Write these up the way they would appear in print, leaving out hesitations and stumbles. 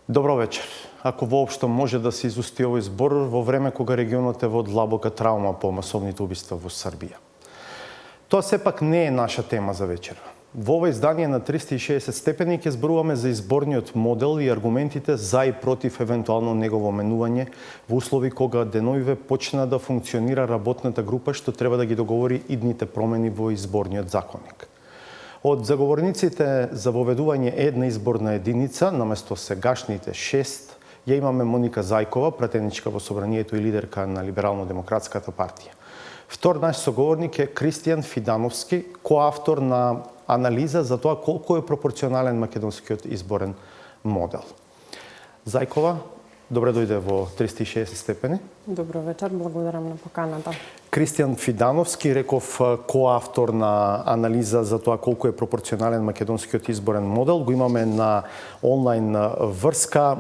Добро вечер. Ако воопшто може да се изусти овој збор во време кога регионот е во длабока травма по масовните убиства во Србија. Тоа сепак не е наша тема за вечер. Во ова издание на 360 степени ќе зборуваме за изборниот модел и аргументите за и против евентуално негово менување во услови кога деновиве почна да функционира работната група што треба да ги договори идните промени во изборниот законник. Од заговорниците за воведување една изборна единица, наместо сегашните 6, ја имаме Моника Зајкова, пратеничка во Собранието и лидерка на Либерално-демократската партија. Втор наш соговорник е Кристијан Фидановски, коавтор на анализа за тоа колку е пропорционален македонскиот изборен модел. Зајкова, добре дојде во 360 степени. Добро вечер, благодарам на поканата. Кристијан Фидановски, реков, коавтор на анализа за тоа колку е пропорционален македонскиот изборен модел. Го имаме на онлайн врска.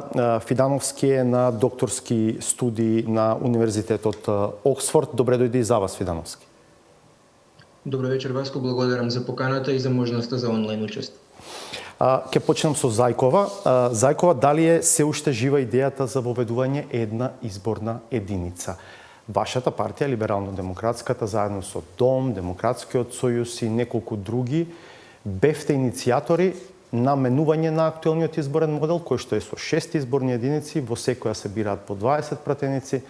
Фидановски е на докторски студии на Универзитетот Оксфорд. Добре дојде и за вас, Фидановски. Добро вечер, Васко. Благодарам за поканата и за можноста за онлайн учество. Ке почнем со Зајкова. Зајкова, дали е се уште жива идејата за воведување една изборна единица? Вашата партија, Либерално-демократската, заедно со ДОМ, Демократскиот сојуз и неколку други, бевте иницијатори на менување на актуелниот изборен модел, кој што е со 6 изборни единици, во секоја се бираат по 20 пратеници,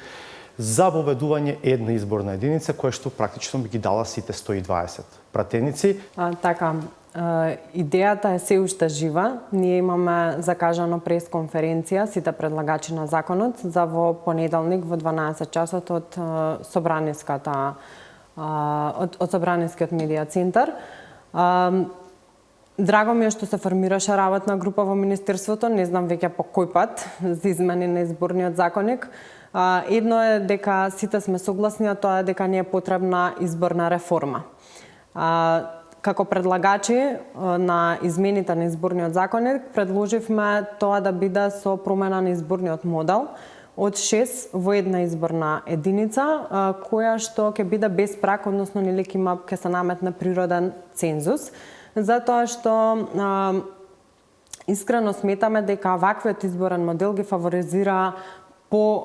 за воведување една изборна единица, која што практично би ги дала сите 120 пратеници. Така, идејата е се уште жива. Ние имаме закажано пресконференција, сите предлагачи на законот, за во понеделник во 12 часот од Собранискиот медија центар. Драго ми е што се формираше работна група во Министерството, не знам веќе по кој пат, за измени на изборниот законник. Едно е дека сите сме согласни, а тоа е дека не е потребна изборна реформа. Како предлагачи на измените на изборниот законник, предложивме тоа да биде со промена на изборниот модел од 6 во една изборна единица, која што ќе биде без праг, односно ќе се наметне природен цензус, затоа што искрено сметаме дека ваквиот изборен модел ги фаворизира по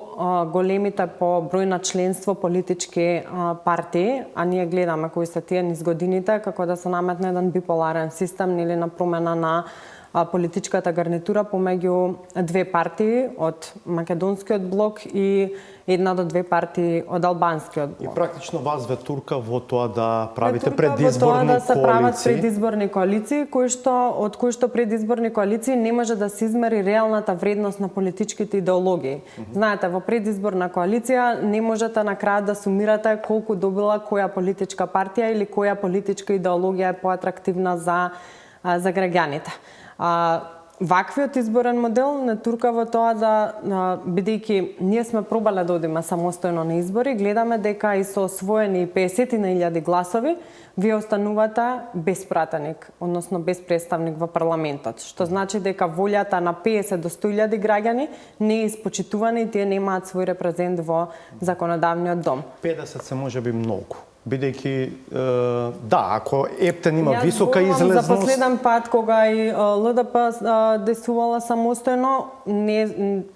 големите по број на членство политички партии, а ние гледаме кои се тие низ годините, како да се наметне еден биполарен систем или на промена на политичката гарнитура помеѓу две партии од македонскиот блок и една до две партии од албанскиот блок. И практично вас ве турка во тоа да правите предизборни коалиции. Да се прават предизборни коалиции, од кои што предизборни коалиции не може да се измери реалната вредност на политичките идеологии. Знаете, во предизборна коалиција не можете на крај да сумирате колку добила која политичка партија или која политичка идеологија е поатрактивна за граѓаните. Ваквиот изборен модел не турка во тоа да, бидејќи ние сме пробале да одиме самостојно на избори, гледаме дека и со освоени 50.000 гласови, вие останувате без пратеник, односно без представник во парламентот, што значи дека волјата на 50 до 100.000 граѓани не е испочитувана и тие немаат свој репрезент во законодавниот дом. 50 се можеби многу. Бидејќи, ако Ептен има висока излезност... За последен пат, кога и ЛДП действувала самостојно,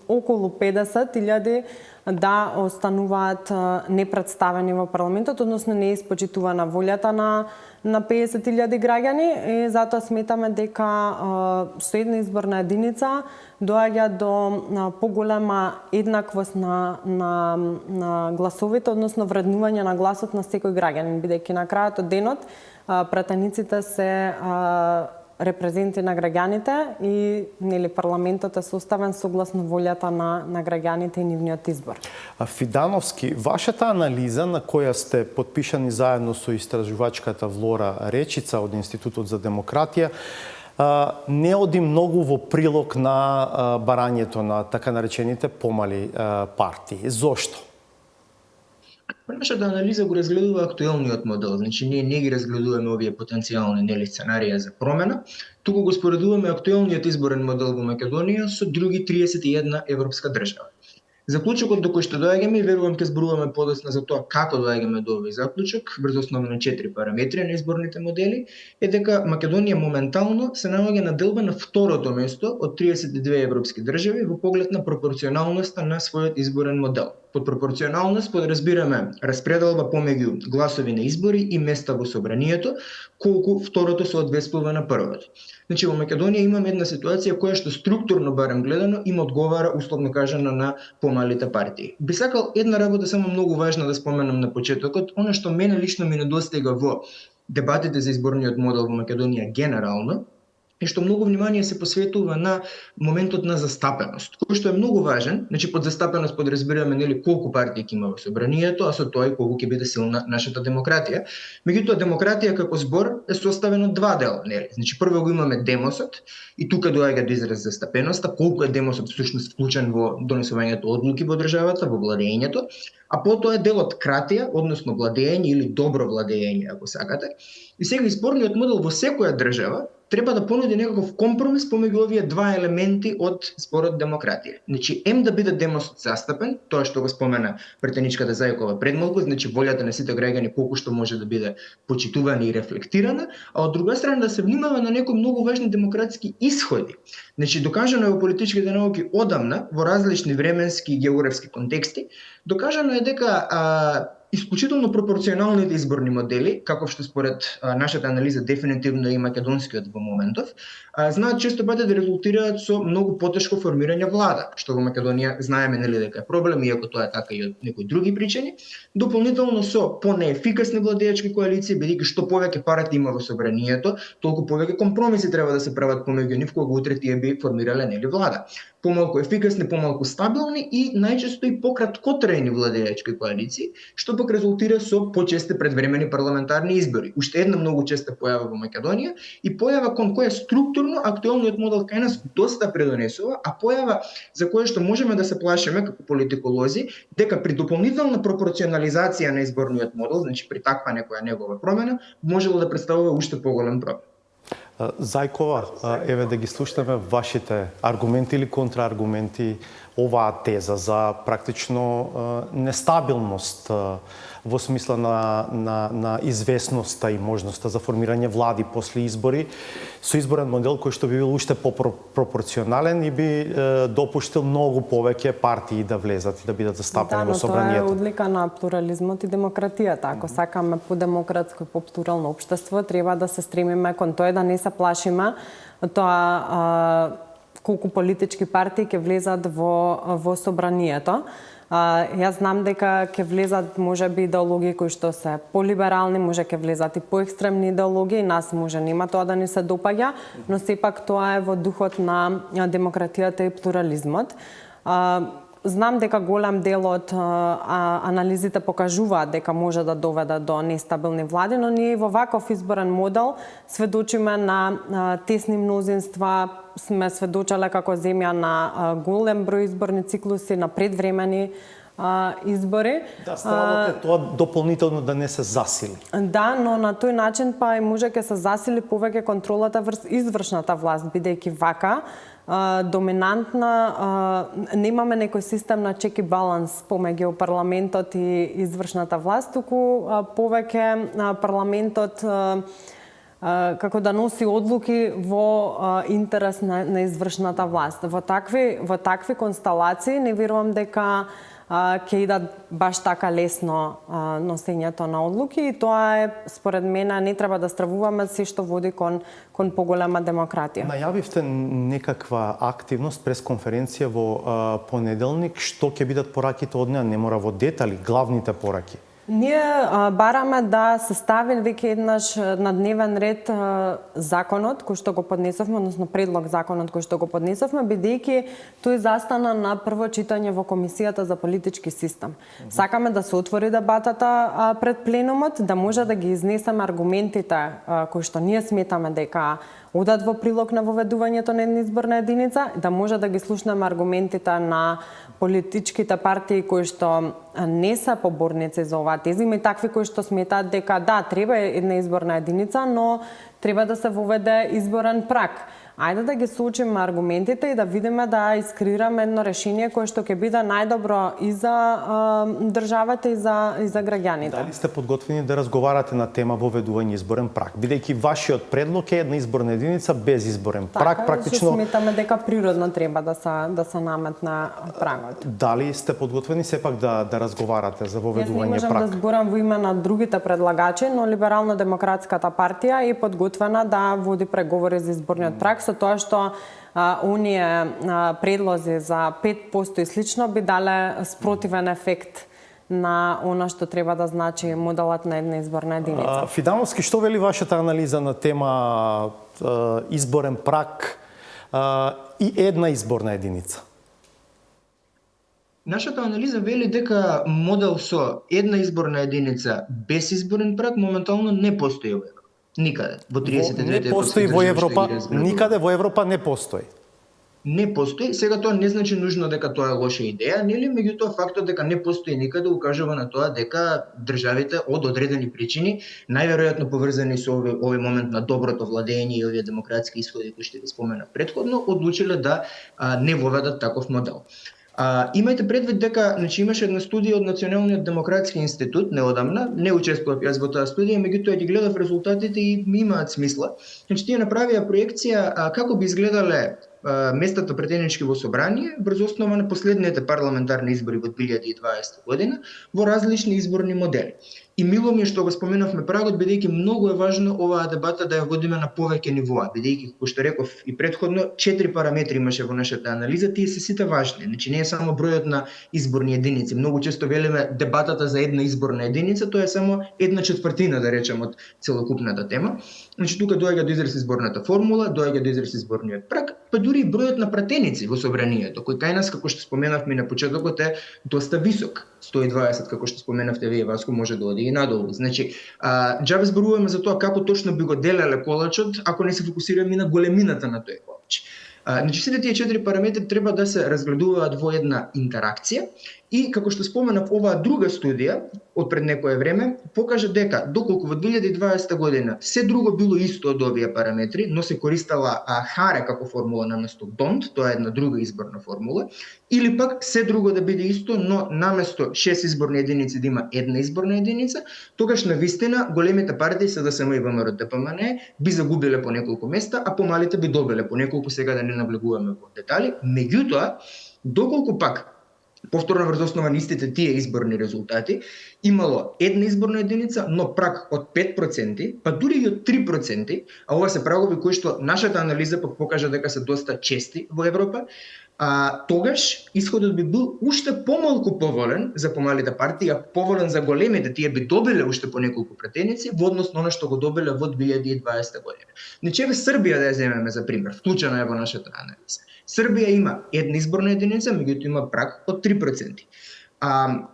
околу 50.000 да остануваат непредставени во парламентот, односно не е испочитувана волјата на 50.000 граѓани и затоа сметаме дека со една изборна единица доаѓа до поголема еднаквост на гласовите, односно вреднување на гласот на секој граѓанин, бидејќи на крајот од денот пратениците се репрезенти на граѓаните и парламентот е составен согласно волјата на граѓаните и нивниот избор. Фидановски, вашата анализа на која сте подпишани заедно со истражувачката Влора Речица од Институтот за демократија, не оди многу во прилог на барањето на така наречените помали партии. Зошто? Нашата анализа го разгледува актуелниот модел, значи ние не ги разгледуваме овие потенцијални сценарија за промена, туку го споредуваме актуелниот изборен модел во Македонија со други 31 европска држава. Заклучокот до кој што доаѓаме, и верувам ќе зборуваме подоцна за тоа како доаѓаме до овој заклучок, врз основа на 4 параметри на изборните модели, е дека Македонија моментално се наоѓа на делба на второто место од 32 европски држави во поглед на пропорционалноста на својот изборен модел. Под пропорционалност подразбираме распределба помеѓу гласови на избори и места во собранието, колку второто соодветствува на првото. Значи во Македонија имаме една ситуација која што структурно барем гледано им одговара условно кажано на помалите партии. Би сакал една работа само многу важна да споменам на почетокот, она што мене лично ми недостига во дебатите за изборниот модел во Македонија генерално, е што многу внимание се посветува на моментот на застапеност, кој што е многу важен. Значи под застапеност подразбираме нели колку партии ќе има во собранието, а со тоа и колку ќе биде силна нашата демократија. Меѓутоа демократија како збор е составен од два дела, нели? Значи прво го имаме демосот и тука доаѓа до израз застапеноста, колку е демосот всушност вклучен во донесувањето одлуки во државата, во владењето, а потоа е делот кратија, односно владење или добро владење, ако сакате. И сега изборниот модел во секоја држава треба да понуди некаков компромис помеѓу овие два елементи од зборот демократија. Значи, да биде демосот застапен, тоа што го спомена претеничката Зајкова пред малку, значи волјата на сите граѓани колку што може да биде почитувана и рефлектирана, а од друга страна да се внимава на некои многу важни демократски исходи. Значи, докажано е во политичките науки одамна, во различни временски и географски контексти, докажано е дека исклучително пропорционалните изборни модели, како што според нашата анализа дефинитивно и македонскиот во моментов, знаат често пати да резултираат со многу потешко формирање влада, што во Македонија знаеме нели дека е проблем, иако тоа е така и од некои други причини, дополнително со понеефикасни владеачки коалиции, бидејќи што повеќе партии има во собранието, толку повеќе компромиси треба да се прават помеѓу нив кога утре тие би формирале нели влада. Помалку ефикасни, помалку стабилни и најчесто и пократкотрајни владеачки коалиции, што пак резултира со почести предвремени парламентарни избори. Уште една многу честа појава во Македонија и појава кон која структурно актуелниот модел кај нас доста предонесува, а појава за која што можеме да се плашиме како политиколози, дека при дополнителна пропорционализација на изборниот модел, значи при таква некоја негова промена, можело да представува уште поголем проблем. Зајкова, еве да ги слушнеме вашите аргументи или контрааргументи оваа теза за практично нестабилност во смисла на известноста и можноста за формирање влади после избори, со изборен модел кој што би бил уште попропорционален и би допуштил многу повеќе партии да влезат и да бидат застапени во собранието. Тоа е одлика на плурализмот и демократијата. Ако сакаме по-демократско и по-плурално општество, треба да се стремиме кон тоа да не се плашиме тоа колку политички партии ќе влезат во собранието. Јас знам дека ќе влезат можеби идеологии кои што се полиберални, може ќе влезат и поекстремни идеологии, нас може нема тоа да ни се допаѓа, но сепак тоа е во духот на демократијата и плурализмот. Знам дека голем дел од анализите покажуваат дека може да доведе до нестабилни влади, но ние во ваков изборен модел сведочиме на тесни мнозинства, сме сведочеле како земја на голем број изборни циклуси, на предвремени избори. Да, стравот е тоа дополнително да не се засили. Да, но на тој начин па и може ќе се засили повеќе контролата врз извршната власт, бидејќи вака доминантна, немаме некој систем на чек и баланс помеѓу парламентот и извршната власт, туку повеќе парламентот како да носи одлуки во интерес на извршната власт. Во такви констелации не верувам дека ќе идат баш така лесно носењето на одлуки и тоа е, според мене, не треба да стравуваме се што води кон поголема демократија. Најавивте некаква активност прес конференција во понеделник, што ќе бидат пораките од неа, не мора во детали, главните пораки. Ние бараме да се стави веќе еднаш на дневен ред законот кој што го поднесовме, односно предлог законот кој што го поднесовме, бидејќи тој застана на прво читање во Комисијата за политички систем. Сакаме да се отвори дебатата пред пленумот, да може да ги изнесеме аргументите кои што ние сметаме дека одат во прилог на воведувањето на една изборна единица, да може да ги слушнеме аргументите на политичките партии кои што не се поборници за оваа теза, и такви кои што сметаат дека да, треба една изборна единица, но треба да се воведе изборен праг. ајде да ги соочиме аргументите и да видиме да искреираме едно решение кое што ќе биде најдобро и за државата и за граѓаните. Дали сте подготвени да разговарате на тема воведување изборен праг? Бидејќи вашиот предлог е една изборна единица без изборен праг, практично. Така, сметаме дека природно треба да се наметне прагот. Дали сте подготвени сепак да разговарате за Јас не воведување можам праг? да зборам во име на другите предлагачи, но Либерално-демократската партија е подготвена да води преговори за изборниот праг, со тоа што оние предлози за 5% и слично би дале спротивен ефект на она што треба да значи моделот на една изборна единица. Фидановски, што вели вашата анализа на тема изборен праг и една изборна единица? Нашата анализа вели дека модел со една изборна единица без изборен праг моментално не постои во Европа. Никаде. Во 32 Не постои во Европа, никаде во Европа не постои. Не постои. Сега тоа не значи нужно дека тоа е лоша идеја, нели? Меѓутоа фактот дека не постои никаде укажува на тоа дека државите од одредени причини, најверојатно поврзани со овој момент на доброто владење и овие демократски исходи кои што ги споменав претходно, одлучиле да не воведат таков модел. Имајте предвид дека имаше една студија од Националниот демократски институт неодамна, не учествував јас во таа студија, меѓутоа ги гледав резултатите и ми имаат смисла. Тие направија проекција како би изгледале местата претенички во собрание врз основа на последните парламентарни избори во 2020 година во различни изборни модели. И мило ми е што го споменавме прагот, бидејќи многу е важно оваа дебата да ја водиме на повеќе нивоа, бидејќи, како што реков и претходно, 4 параметри имаше во нашата анализа, тие се сите важни. Значи не е само бројот на изборни единици. Многу често велиме дебатата за една изборна единица, тоа е само 1/4, да речем, од целокупната тема. Значи тука доаѓа до израз изборната формула, доаѓа до израз изборниот праг, па дури и бројот на пратеници во собранието, кој кај нас, како што споменавме на почетокот, е доста висок. 120, како што споменавте вие, Васко, може да оди и надолу. Значи, џабе зборуваме за тоа како точно би го делеле колачот, ако не се фокусираме на големината на тој колач. Значи, сите тие 4 параметри треба да се разгледуваат во една интеракција и, како што споменав, оваа друга студија од пред некое време покажа дека доколку во 2020 година се друго било исто од овие параметри, но се користела харе како формула наместо ДОНТ, тоа е една друга изборна формула, или пак се друго да биде исто, но наместо 6 изборни единици да има една изборна единица, тогаш навистина големите партии СДСМ и ВМРО ДПМН би загубиле по неколку места, а помалите би добиле по неколку, сега да не навлегуваме во детали. Меѓутоа, доколку пак повторно врз основа на истите тие изборни резултати, имало една изборна единица, но праг од 5%, па дури и од 3%, а ова се прагови кои што нашата анализа покажа дека се доста чести во Европа, тогаш исходот би бил уште помалку поволен за помалите партии, а поволен за големите, тие би добиле уште по неколку пратеници во однос на она што го добиле во 2020 година. Значи, Србија да ја земеме за пример, вклучена е во нашата анализа. Србија има една изборна единица, меѓутоа има праг од 3%.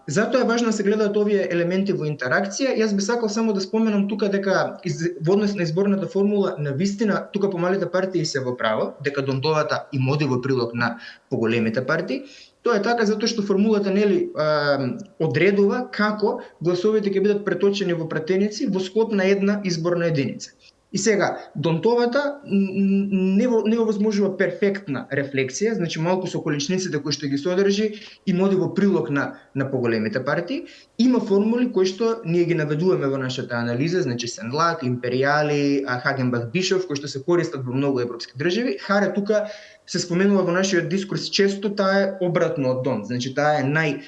Затоа е важно да се гледаат овие елементи во интеракција. Јас би сакал само да споменам тука дека во однос на изборната формула, навистина тука помалите партии се во право, дека Донтовата им оди во прилог на поголемите партии. Тоа е така затоа што формулата нели одредува како гласовите ќе бидат преточени во пратеници во склоп на една изборна единица. И сега, Донтовата не овозможува перфектна рефлексија, значи малку со количниците кои што ги содржи и моди во прилог на поголемите партии. Има формули кои што ние ги наведуваме во нашата анализа, значи Сенлак, Империјали, Хагенбах Бишов, кои што се користат во многу европски држави. Харе тука се споменува во нашиот дискурс често, таа е обратно од Донт, значи таа е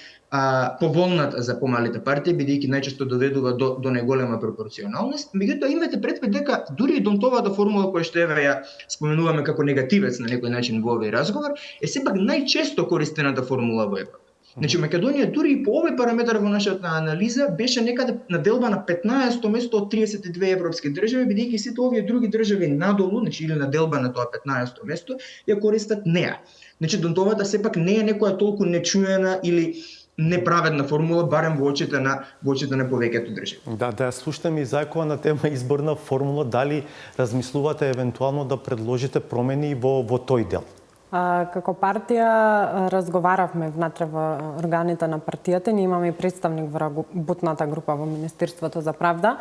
поволната за помалите партии, бидејќи најчесто доведува до најголема пропорционалност. Меѓутоа имате предвид дека дури и Донтовата формула која што ја споменуваме како негативец на некој начин во овој разговор, е сепак најчесто користената формула во Европа. Значи Македонија дури и по овој параметар во нашата анализа беше некаде наделба на 15-то место од 32 европски држави, бидејќи сите овие други држави надолу, значи или наделба на тоа 15-то место, ја користат неа. Значи Донтовата сепак не е некоја толку нечуена или неправедна формула, барем во очите на повеќето држави. Да слушнеме и зајкова на тема изборна формула, дали размислувате евентуално да предложите промени во тој дел? Како партија разговаравме внатре во органите на партијата, ние имаме и представник во работната група во Министерството за правда.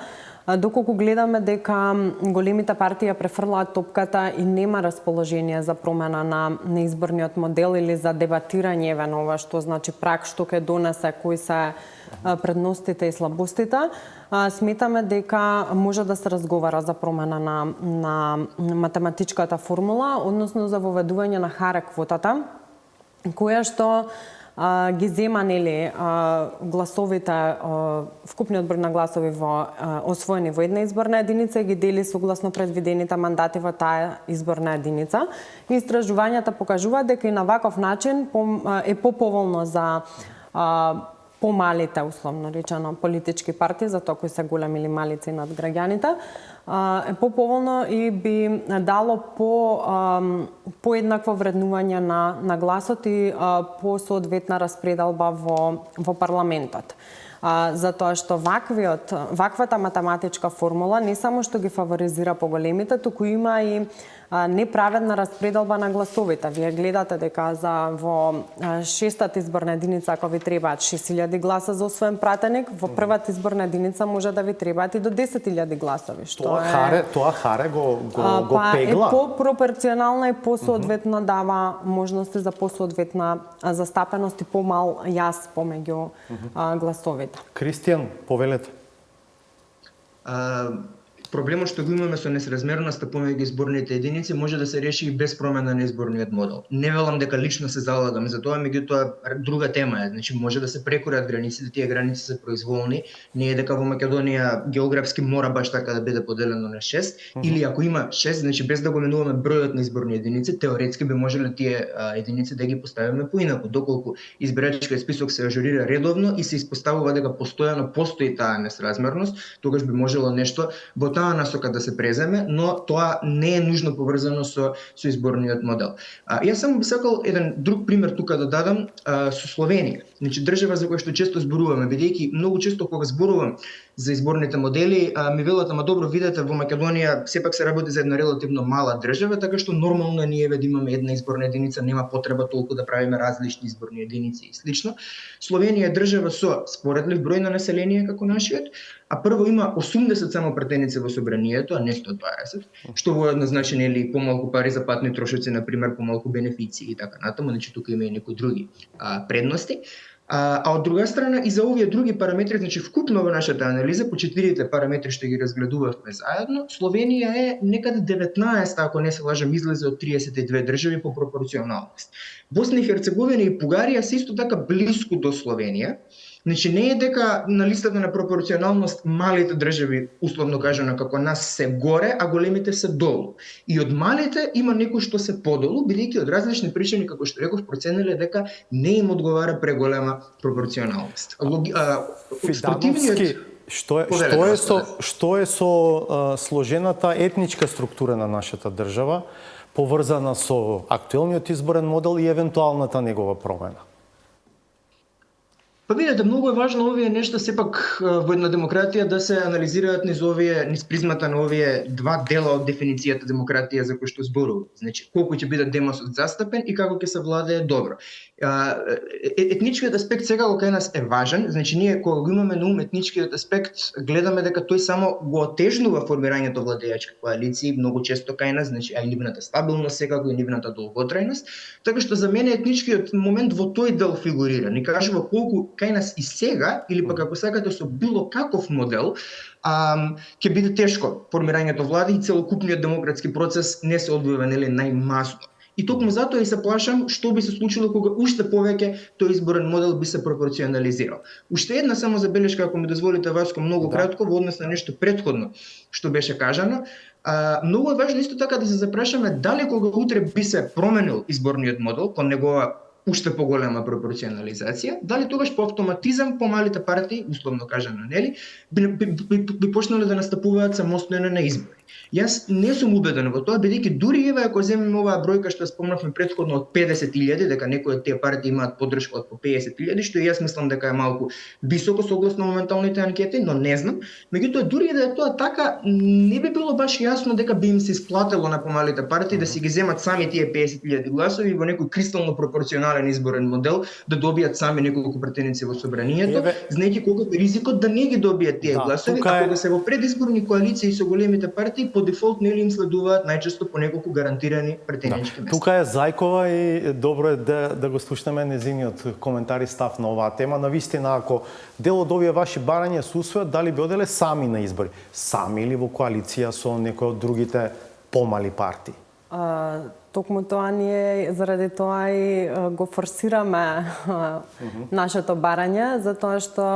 Доколку гледаме дека големите партии префрлаат топката и нема расположение за промена на изборниот модел или за дебатирање на ова што значи прак, што ќе донесе, кои се предностите и слабостите, сметаме дека може да се разговара за промена на математичката формула, односно за воведување на харе квотата, која што ги зема гласовите, вкупниот број на гласови освоени во една изборна единица и ги дели согласно предвидените мандати во таа изборна единица. Истражувањата покажуваат дека и на ваков начин е поповолно за помалите, условно речено, политички партии, за тоа кои се големи или малици над граѓаните, е поповолно и би дало поеднакво вреднување на гласот и по соодветна распределба во парламентот. Затоа што ваквата математичка формула не само што ги фаворизира поголемите, туку има и неправедна распределба на гласовите. Вие гледате дека во шестата изборна единица, ако ви требаат 6000 гласа за освоен пратеник, во првата изборна единица може да ви требаат и до 10.000 гласови. Тоа харе го Е пегла. по-пропорционална и по-соодветно дава можности за по-соодветна застапеност и помал јас помеѓу гласовите. Кристијан, повелете. Проблемот што го имаме со несразмерноста помеѓу изборните единици може да се реши и без промена на изборниот модел. Не велам дека лично се залагам за тоа, меѓутоа друга тема е. Значи може да се прекорат границите, тие граници се произволни, не е дека во Македонија географски мора баш така да биде поделено на 6, или ако има 6, значи без да го менуваме бројот на изборни единици, теоретски би можеле тие единици да ги поставиме поинаку, доколку избирачкиот список се ажурира редовно и се испоставува дека постојано постои таа несразмерност, тогаш би можело нешто во таа насока да се преземе, но тоа не е нужно поврзано со изборниот модел. Јас само би сакал еден друг пример тука да дадам со Словенија. Значи држава за која што често зборуваме, бидејќи многу често кога зборувам за изборните модели, ми велат, ама добро, видете, во Македонија сепак се работи за една релативно мала држава, така што нормално ние да имаме една изборна единица, нема потреба толку да правиме различни изборни единици и слично. Словенија е држава со споредлив број на население како нашиот, а прво има 80 само пратеници во собранието, а не 120, што воедно значи нели помалку пари за патни трошоци, на пример, помалку бенефиции и така натаму, значи тука има и некои други предности. А од друга страна и за овие други параметри, значи вкупно во нашата анализа по 4 параметри што ги разгледувавме заедно, Словенија е некаде 19, ако не се лажам, излезе од 32 држави по пропорционалност. Босна и Херцеговина и Бугарија се исто така блиску до Словенија. Значи не е дека на листата на пропорционалност малите држави, условно кажано како нас, се горе, а големите се долу. И од малите има некои што се подолу, бидејќи од различни причини, како што реков, процениле дека не им одговара преголема пропорционалност. Фидановски, што е со сложената етничка структура на нашата држава, поврзана со актуелниот изборен модел и евентуалната негова промена? Па видете, многу е важно овие нешта сепак во една демократија да се анализираат низ призмата на овие два дела од дефиницијата демократија за кој што зборувам. Значи, колку ќе биде демосот застапен и како ќе се владее добро. Етничкиот аспект сега кај нас е важен, значи ние кога го имаме на ум етничкиот аспект, гледаме дека тој само го отежнува формирањето владеачки коалиции, многу често кај нас, значи и нивната стабилност секако и нивната долготрајност, така што за мене етничкиот момент во тој дел фигурира. Не кажува колку кај нас и сега, или пак ако сакате со било каков модел, ќе биде тешко формирањето влади и целокупниот демократски процес не се одвива најмасно. И токму затоа и се плашам што би се случило кога уште повеќе тој изборен модел би се пропорционализирал. Уште една само забелешка, ако ми дозволите, Васко, многу кратко во однос на нешто претходно што беше кажано. Многу е важно исто така да се запрашаме дали кога утре би се променил изборниот модел кон негова уште поголема пропорционализација, дали тогаш по автоматизам помалите партии, условно кажано, нели, би почнале да настапуваат самостојно на избори. Јас не сум убеден во тоа, бидејќи дури ева ако земеме оваа бројка што спомнавме претходно од 50.000, дека некои од тие партии имаат поддршка од по 50.000, што и јас мислам дека е малку високо согласно моменталните анкети, но не знам. Меѓутоа дури да е тоа така, не би било баш јасно дека би им се исплатило на помалите партии да си ги земат сами тие 50.000 гласови во некој кристално пропорционален пропорционален изборен модел да добијат сами неколку претеници во собранието, знаејќи колку е ризикот да не ги добијат тие гласови, а кога се во предизборни коалиции со големите партии по дефолт нели им следуваат најчесто по неколку гарантирани претенички места. Тука е Зајкова и добро е да го слушнеме незиниот коментар и став на оваа тема. Навистина, ако дел од овие ваши барања се усвојат, дали би оделе сами на избори? Сами или во коалиција со некои од другите помали партии? Токму тоа ние заради тоа и го форсираме нашето барање, затоа што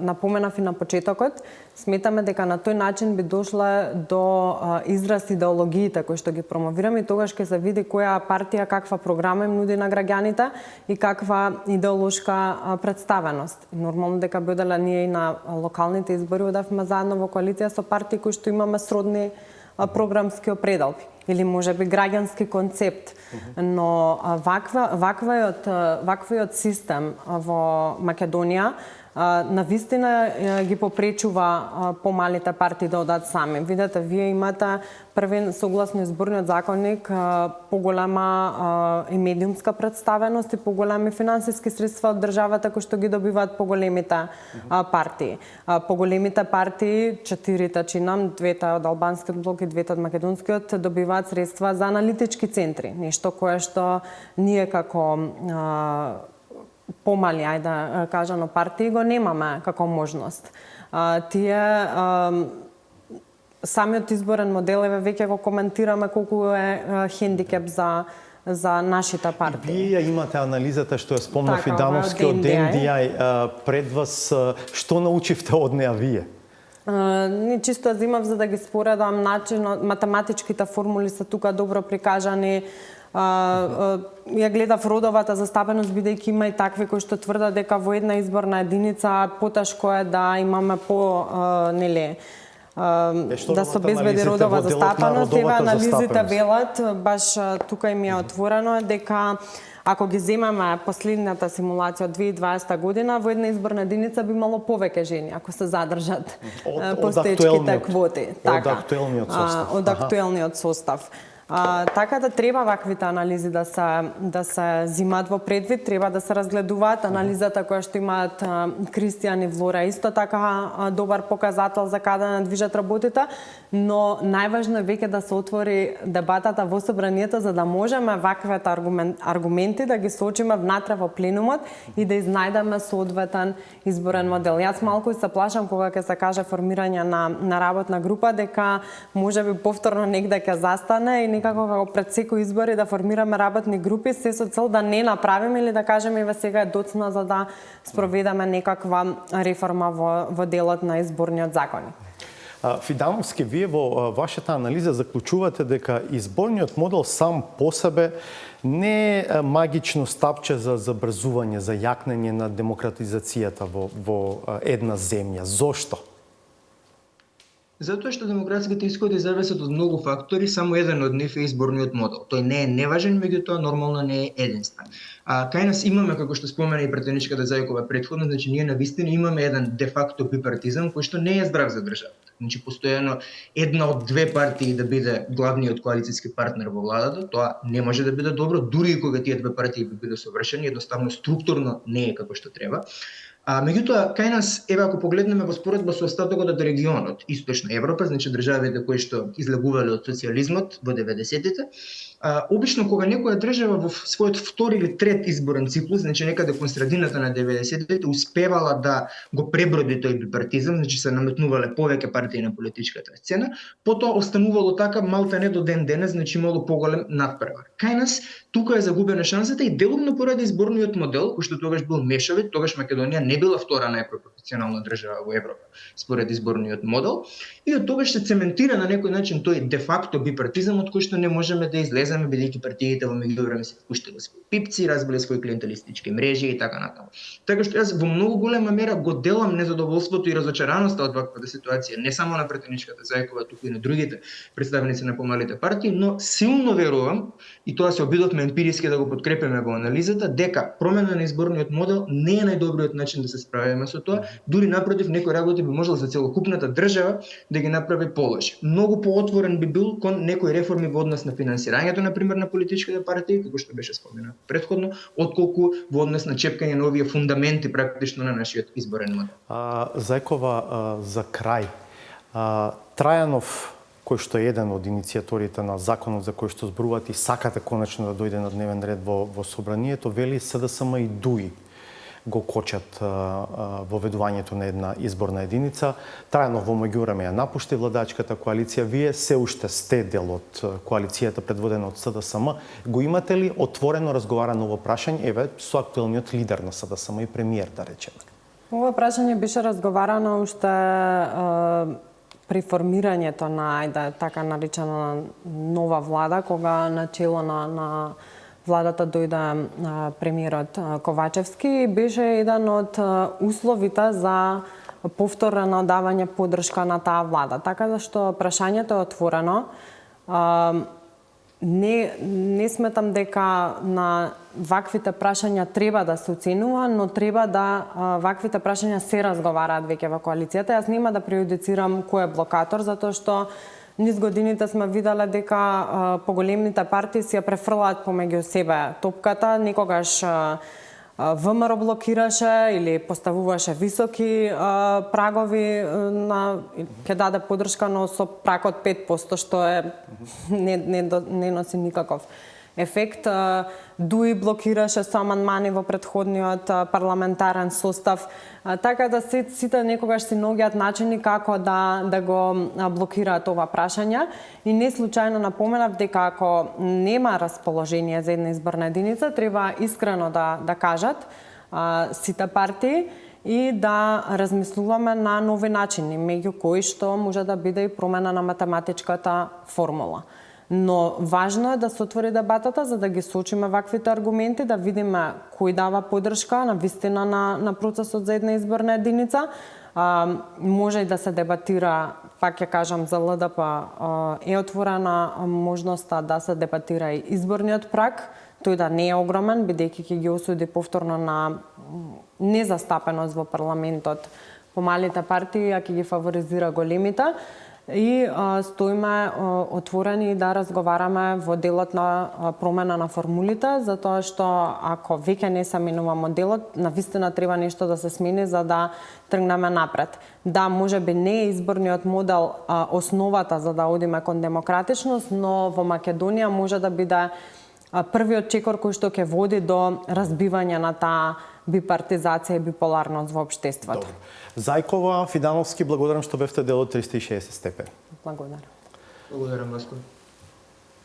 напоменав и на почетокот, сметаме дека на тој начин би дошле до израз идеологиите кои што ги промовираме и тогаш ќе се види која партија каква програма им нуди на граѓаните и каква идеолошка представеност. Нормално дека би оделе ние и на локалните избори одевме заедно во коалиција со партии кои што имаме сродни програмски определби или можеби граѓански концепт. Но ваквиот систем во Македонија навистина ги попречува помалите партии да одат сами. Видете, вие имате првен согласно изборниот законник поголема и медиумска представеност и поголеми финансиски средства од државата кои што ги добиваат поголемите партии. Поголемите партии, 4 чинам, 2 од албанскиот блок и 2 од македонскиот, добиваат средства за аналитички центри, нешто кое што ние како помали, ајде кажано, партии го немаме како можност. Тие самиот изборен модел веќе го коментираме колку е хендикеп за нашите партии. Вие имате анализата што ја спомнав и Дановски од DNDI пред вас, што научивте од неа вие? Не чисто зимав за да ги споредам начинот, математичките формули се тука добро прикажани. Ја гледав родовата застапеност, бидејќи има и такви кои што тврдат дека во една изборна единица потешко е да имаме да се обезбеди родова застапеност. Еве анализите велат, баш тука им е отворено, дека ако ги земаме последната симулација од 2020 година, во една изборна единица би имало повеќе жени, ако се задржат постечките квоти. Од актуелниот состав. Така да треба ваквите анализи да се зимат во предвид, треба да се разгледуваат. Анализата која што имаат Кристијан и Влора исто така добар показател за каде надвижат работите, но најважно е веќе да се отвори дебатата во собранието за да можеме ваквите аргументи да ги сочиме внатре во пленумот и да изнајдеме соодветен изборен модел. Јас малку се плашам кога ќе се каже формирање на работна група дека можеби повторно негде ќе застане и некако како пред секој избори да формираме работни групи се со цел да не направиме или да кажеме еве сега е доцна за да спроведеме некаква реформа во делот на изборниот законник. Фидановски, вие во вашата анализа заклучувате дека изборниот модел сам по себе не е магично стапче за забрзување, за јакнење на демократизацијата во една земја. Зошто? Затоа што демократските исходи зависат од многу фактори, само еден од нив е изборниот модел. Тој не е неважен, меѓутоа нормално не е единствен. Кај нас имаме, како што спомена и претеничката Зајкова претходно, значи ние навистина имаме еден де факто бипартизам кој што не е здрав за државата. Значи постојано една од две партии да биде главниот коалициски партнер во владата, тоа не може да биде добро, дури и кога тие две партии би биле совршени, едноставно структурно не е како што треба. Меѓутоа, кај нас, еве ако погледнеме во споредба со остатокот од регионот, Источна Европа, значи државите кои што излегувале од социјализмот во 90-тите, обично кога некоја држава во својот втори или трет изборен циклус, значи некаде кон средината на 90-тите, успевала да го преброди тој бипартизам, значи се наметнувале повеќе партии на политичката сцена, потоа останувало така малтене до ден денес, значи имало поголем надпревар. Кај нас тука е загубена шансата и делумно поради изборниот модел, кој што тогаш бил мешавит, тогаш Македонија не била втора најпропорционална држава во Европа според изборниот модел, и од тогаш се цементира на некој начин тој де факто бипартизам од кој што не можеме да излеземе бидејќи партиите во меѓувреме се впуштиле свои пипци, разбиле свои клиентелистички мрежи и така натаму. Така што јас во многу голема мера го делам незадоволството и разочараноста од ваквата ситуација, не само на претеничката Зајкова, туку и на другите представници на помалите партии, но силно верувам, и тоа се обидовме емпириски да го подкрепиме во анализата, дека промена на изборниот модел не е најдобриот начин да да се справиме со тоа, дури напротив некои работи би можел за целокупната држава да ги направи полоши. Многу поотворен би бил кон некои реформи во однос на финансирањето на пример на политичките партии, како што беше споменато претходно, отколку во однос на чепкање на овие фундаменти практично на нашиот изборен модел. Зајкова, за крај, Трајанов, кој што е еден од иницијаторите на законот за кој што зборувате и сакате конечно да дојде на дневен ред во собранието, вели СДСМ и ДУИ го кочат воведувањето на една изборна единица. Трајанов во меѓувреме ја напушти владачката коалиција. Вие се уште сте дел од коалицијата предводена од СДСМ. Го имате ли отворено разговарано ово прашање, еве, со актуелниот лидер на СДСМ и премиер, да речеме? Ова прашање беше разговарано уште при формирањето на така наречена нова влада, кога начело на владата дојде премиерот Ковачевски, беше еден од условите за повторно давање поддршка на таа влада. Така да што прашањето е отворено. Не сметам дека на ваквите прашања треба да се оценува, но треба да ваквите прашања се разговараат веќе во коалицијата. Јас нема да прејудицирам кој е блокатор, затоа што низ годините сме виделе дека поголемните партии си ја префрлаат помеѓу себе топката, некогаш ВМРО блокираше или поставуваше високи прагови ќе даде поддршка, но со праг од 5%, што не носи никаков ефект. ДУИ блокираше со амандмани во претходниот парламентарен состав. Така да сите некогаш си наоѓаат начини како да го блокираат ова прашање. И не случајно напоменав дека ако нема расположение за една изборна единица, треба искрено да кажат сите партии и да размислуваме на нови начини, меѓу кои што може да биде и промена на математичката формула. Но важно е да се отвори дебатата за да ги сочиме ваквите аргументи, да видиме кој дава поддршка на вистина на процесот за една изборна единица. Може и да се дебатира, пак ќе кажам, за ЛДП е отворена можноста да се дебатира и изборниот праг, тој да не е огромен, бидејќи ќе ги осуди повторно на незастапеност во парламентот по малите партии, а ќе ги фаворизира големите. И стоиме отворени да разговараме во делот на промена на формулите, затоа што ако веќе не се менува моделот, навистина треба нешто да се смени за да тргнеме напред. Да, можеби не е изборниот модел основата за да одиме кон демократичност, но во Македонија може да биде првиот чекор кој што ќе води до разбивање на таа бипартизација и биполарност во општеството. Зајкова, Фидановски, благодарам што бевте дел од 360 степени. Благодарам. Благодарам, Васко.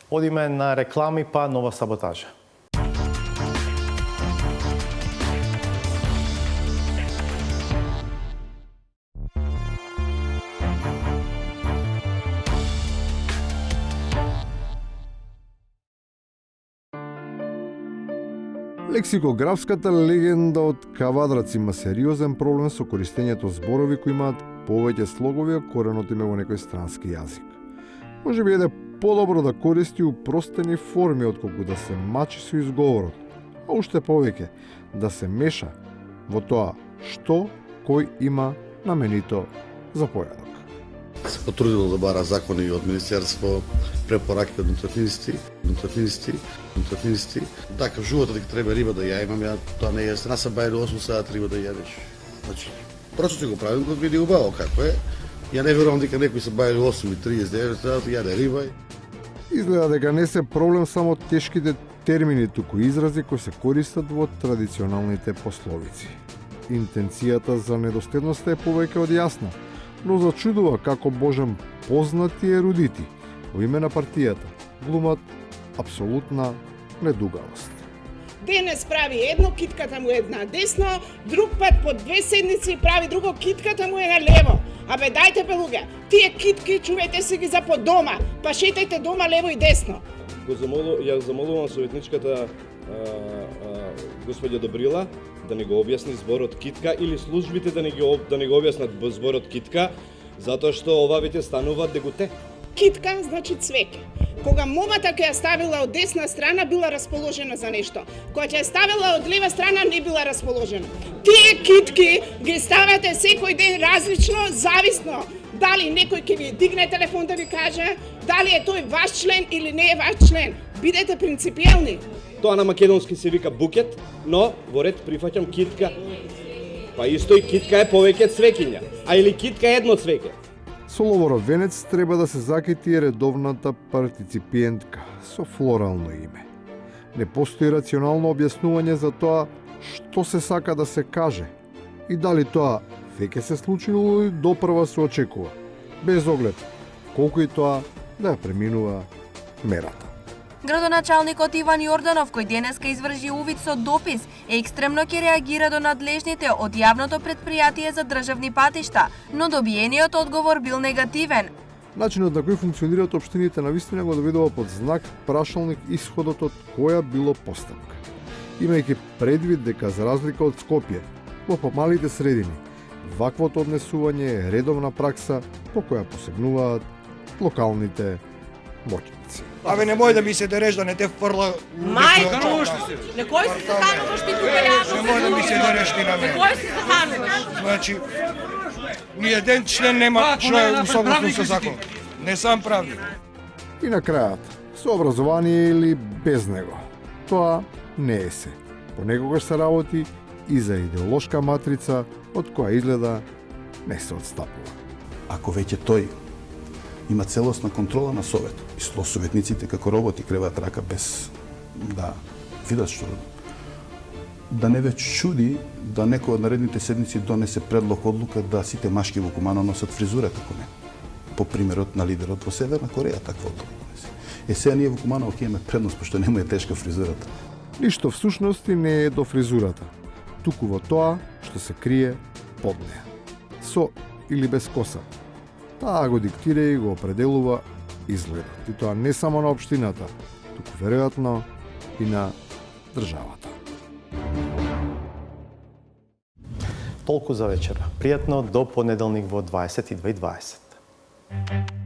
Одиме на реклами, па нова саботажа. Лексикографската легенда од Кавадрац има сериозен проблем со користењето зборови кои имаат повеќе слогови, а коренот им е во некој странски јазик. Може би е подобро да користи упростени форми отколку да се мачи со изговорот, а уште повеќе да се меша во тоа што кој има наменито за појадок. Се потрудило да бара закони од Министерство, препораки од нутрифинисти. Да, кажувате дека треба риба да ја имам, ја тоа не е. Нас се бајле 8 сати риба да јадеш. Значи, просто ти го правим да види убаво како е. Ја не верувам дека некој се бајле 8:39 сати јаде риба. Изгледа дека не се проблем само тешките термини, туку изрази кои се користат во традиционалните пословици. Интенцијата за недоследноста е повеќе од јасна, но зачудува како Божем познати ерудити во име на партијата глумат апсолутна недугавост. Денес прави едно, китката му е на десно, друг пат по 2 седмици прави друго, китката му е на лево. Абе дајте бе луѓе, тие китки чувајте си ги за по дома, па шетајте дома лево и десно. Ја замолувам советничката господја Добрила да ни го објасни зборот китка или службите да ни го објаснат зборот китка, затоа што ова веќе станува дегуте. Китка значи цвеќе. Кога момата ќе ја ставила од десна страна била расположена за нешто. Кога ќе ја ставила од лева страна не била расположена. Тие китки ги ставате секој ден различно, зависно дали некој ќе ви дигне телефон да ви каже дали е тој ваш член или не е ваш член. Бидете принципиелни. Тоа на македонски се вика букет, но во ред прифаќам китка. Па исто и китка е повеќе цвеќиња, а или китка е едно цвеќе. Со ловоров венец треба да се закити редовната партиципиентка со флорално име. Не постои рационално објаснување за тоа што се сака да се каже и дали тоа веќе се случило или допрва се очекува, без оглед колку и тоа да ја преминува мерата. Градоначалникот Иван Јорданов, кој денеска изврши увид со допис, екстремно ќе реагира до надлежните од јавното предпријатие за државни патишта, но добиениот одговор бил негативен. Начинот на кој функционираат општините навистина го доведува под знак прашалник исходот од која било постапка. Имајќи предвид дека за разлика од Скопје, во помалите средини, ваквото однесување е редовна пракса по која посегнуваат локалните моќници. Абе, немој да ми се дереш, да не те фрла... Мајка, на кој се закануваш ти тука јавно? Немој да ми се дереш ти на мене. На кој се закануваш? Значи, ни еден член нема што е усогласно со закон. Не сам правник. И на крајот, со образование или без него. Тоа не е се. Понекогаш се работи и за идеолошка матрица од која изгледа не се отстапува. Ако веќе тој има целосна контрола на Совет, и советниците како роботи креваат рака без да видат што да не ве чуди да некој од наредните седмици донесе предлог одлука да сите машки во Кумано носат фризура како не. По примерот на лидерот во Северна Кореја таква одлука донесе. Сега ние во Кумано имаме предност пошто нему е тешка фризурата. Ништо всушност не е до фризурата, туку во тоа што се крие под неа. Со или без коса. Таа го диктира и го определува изгледот. И тоа не само на општината, туку веројатно и на државата. Толку за вечера. Пријатно до понеделник во 22:20.